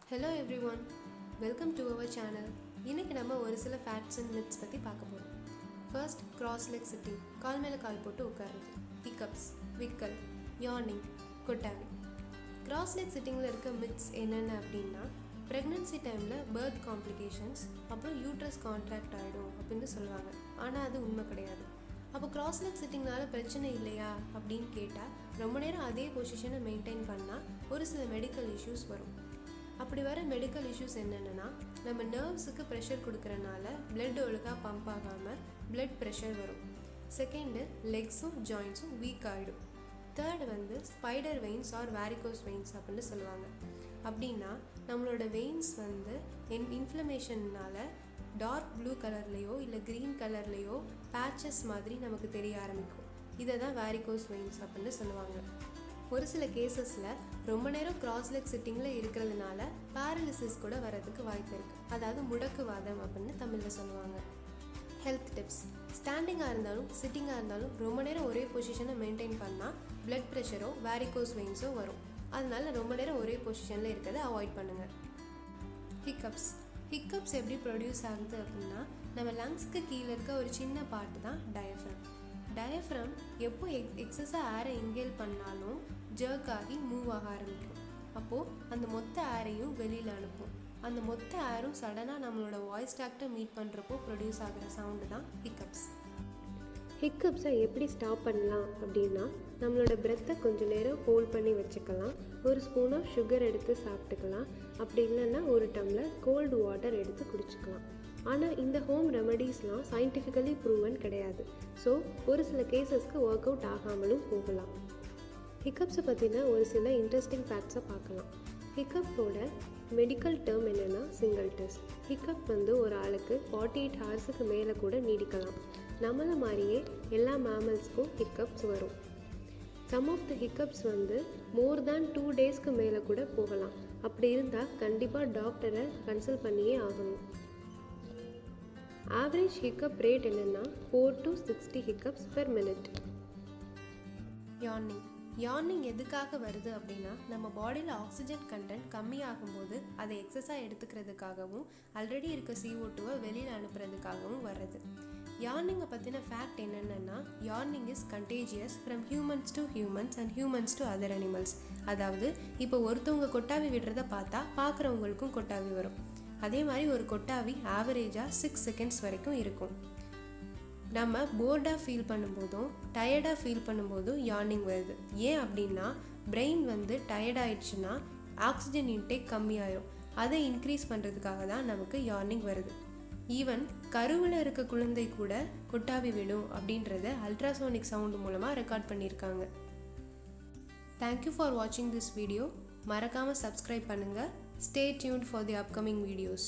Hello everyone, welcome to our channel. இன்னைக்கு நம்ம ஒரு சில ஃபேக்ட்ஸ் அண்ட் மித்ஸ் பற்றி பார்க்க போகிறோம். ஃபர்ஸ்ட், கிராஸ் லெக் சிட்டிங், கால் மேலே கால் போட்டு உட்காருது. ஹிக்கப்ஸ், விக்கல், யார்னிங், கொட்டாவி. கிராஸ் லெக் சிட்டிங்கில் இருக்க மித்ஸ் என்னென்ன அப்படின்னா, ப்ரெக்னன்சி டைமில் பர்த் காம்ப்ளிகேஷன்ஸ், அப்புறம் யூட்ரஸ் கான்ட்ராக்ட் ஆகிடும் அப்படின்னு சொல்லுவாங்க. ஆனால் அது உண்மை கிடையாது. அப்போ கிராஸ் லெக் சிட்டிங்னால பிரச்சனை இல்லையா அப்படின்னு கேட்டால், ரொம்ப நேரம் அதே பொசிஷனை மெயின்டைன் பண்ணால் ஒரு சில மெடிக்கல் இஷ்யூஸ் வரும். அப்படி வர மெடிக்கல் இஷ்யூஸ் என்னென்னா, நம்ம நர்வ்ஸுக்கு ப்ரெஷர் கொடுக்குறனால பிளட் ஒழுங்காக பம்ப் ஆகாமல் பிளட் ப்ரெஷர் வரும். செகண்டு, லெக்ஸும் ஜாயின்ஸும் வீக் ஆகிடும். Third spider veins or varicose veins அப்படின்னு சொல்லுவாங்க. அப்படின்னா நம்மளோட வெயின்ஸ் இன்ஃப்ளமேஷன்னால் டார்க் ப்ளூ கலர்லேயோ இல்லை க்ரீன் கலர்லேயோ பேச்சஸ் மாதிரி நமக்கு தெரிய ஆரம்பிக்கும். இதை தான் வேரிகோஸ் வெயின்ஸ் அப்படின்னு சொல்லுவாங்க. ஒரு சில கேசஸில் ரொம்ப நேரம் கிராஸ் லெக் சிட்டிங்கில் இருக்கிறதுனால பேரலிசிஸ் கூட வரதுக்கு வாய்ப்பு இருக்குது. அதாவது முடக்குவாதம் அப்படின்னு தமிழில் சொல்லுவாங்க. ஹெல்த் டிப்ஸ்: ஸ்டாண்டிங்காக இருந்தாலும் சிட்டிங்காக இருந்தாலும் ரொம்ப நேரம் ஒரே பொசிஷனை மெயின்டைன் பண்ணால் பிளட் ப்ரெஷரோ வேரிகோஸ் வெயின்ஸோ வரும். அதனால ரொம்ப நேரம் ஒரே பொசிஷனில் இருக்கிறத அவாய்ட் பண்ணுங்கள். ஹிக்கப்ஸ் எப்படி ப்ரொடியூஸ் ஆகுது அப்படின்னா, நம்ம லங்ஸ்க்கு கீழே இருக்க ஒரு சின்ன பார்ட்டு தான் டயஃப்ரம் எப்போ எக்ஸஸாக ஏரை இன்ஹேல் பண்ணாலும் ஜர்க் ஆகி மூவ் ஆக ஆரம்பிக்கும். அப்போது அந்த மொத்த ஏரையும் வெளியில் அனுப்பும். அந்த மொத்த ஏரும் சடனாக நம்மளோட வாய்ஸ் ட்ராக்டை மீட் பண்ணுறப்போ ப்ரொடியூஸ் ஆகிற சவுண்டு தான் ஹிக்கப்ஸை எப்படி ஸ்டாப் பண்ணலாம் அப்படின்னா, நம்மளோட பிரெத்தை கொஞ்சம் நேரம் ஹோல்ட் பண்ணி வச்சுக்கலாம். ஒரு ஸ்பூன் ஆஃப் சுகர் எடுத்து சாப்பிட்டுக்கலாம். அப்படி இல்லைன்னா ஒரு டம்ளர் கோல்டு வாட்டர் எடுத்து குடிச்சிக்கலாம். ஆனால் இந்த ஹோம் ரெமடிஸ்லாம் சயின்டிஃபிக்கலி ப்ரூவன் கிடையாது. ஸோ ஒரு சில கேசஸ்க்கு ஒர்க் அவுட் ஆகாமலும் போகலாம். ஹிக்கப்ஸை பற்றின ஒரு சில இன்ட்ரெஸ்டிங் ஃபேக்ட்ஸை பார்க்கலாம். ஹிக்கப்போட மெடிக்கல் டேர்ம் என்னென்னா சிங்கிள்டஸ். ஹிக்கப் ஒரு ஆளுக்கு 48 ஹவர்ஸுக்கு மேலே கூட நீடிக்கலாம். நம்மளை மாதிரியே எல்லா மேமல்ஸ்க்கும் ஹிக்கப்ஸ் வரும். சம் ஆஃப் த ஹிக்கப்ஸ் மோர் தேன் 2 டேஸ்க்கு மேலே கூட போகலாம். அப்படி இருந்தால் கண்டிப்பாக டாக்டரை கன்சல்ட் பண்ணியே ஆகணும். ஆவரேஜ் ஹிக்கப் ரேட் என்னென்னா 4 to 60 hiccups per minute. Yearning எதுக்காக வருது அப்படின்னா, நம்ம பாடியில் ஆக்சிஜன் கண்டென்ட் கம்மியாகும்போது அதை எக்ஸஸாக எடுத்துக்கிறதுக்காகவும் ஆல்ரெடி இருக்க CO2வை வெளியில் அனுப்புறதுக்காகவும் வர்றது. யார்னிங்கை பற்றின ஃபேக்ட் என்னென்னா, யார்னிங் is contagious from humans to humans and humans to other animals. அதாவது இப்போ ஒருத்தவங்க கொட்டாவி விடுறத பார்த்தா பார்க்குறவங்களுக்கும் கொட்டாவி வரும். அதே மாதிரி ஒரு கொட்டாவி ஆவரேஜாக 6 செகண்ட்ஸ் வரைக்கும் இருக்கும். நம்ம போர்டாக ஃபீல் பண்ணும்போதும் டயர்டாக ஃபீல் பண்ணும்போதும் யார்னிங் வருது. ஏன் அப்படின்னா, பிரெயின் டயர்டாயிடுச்சுன்னா ஆக்சிஜன் இன்டேக் கம்மியாயிரும். அதை இன்க்ரீஸ் பண்ணுறதுக்காக தான் நமக்கு யார்னிங் வருது. ஈவன் கருவில் இருக்க குழந்தை கூட கொட்டாவி விடும் அப்படின்றத அல்ட்ராசோனிக் சவுண்டு மூலமாக ரெக்கார்ட் பண்ணியிருக்காங்க. தேங்க்யூ ஃபார் வாட்சிங் திஸ் வீடியோ. மறக்காமல் சப்ஸ்கிரைப் பண்ணுங்கள். Stay tuned for the upcoming videos.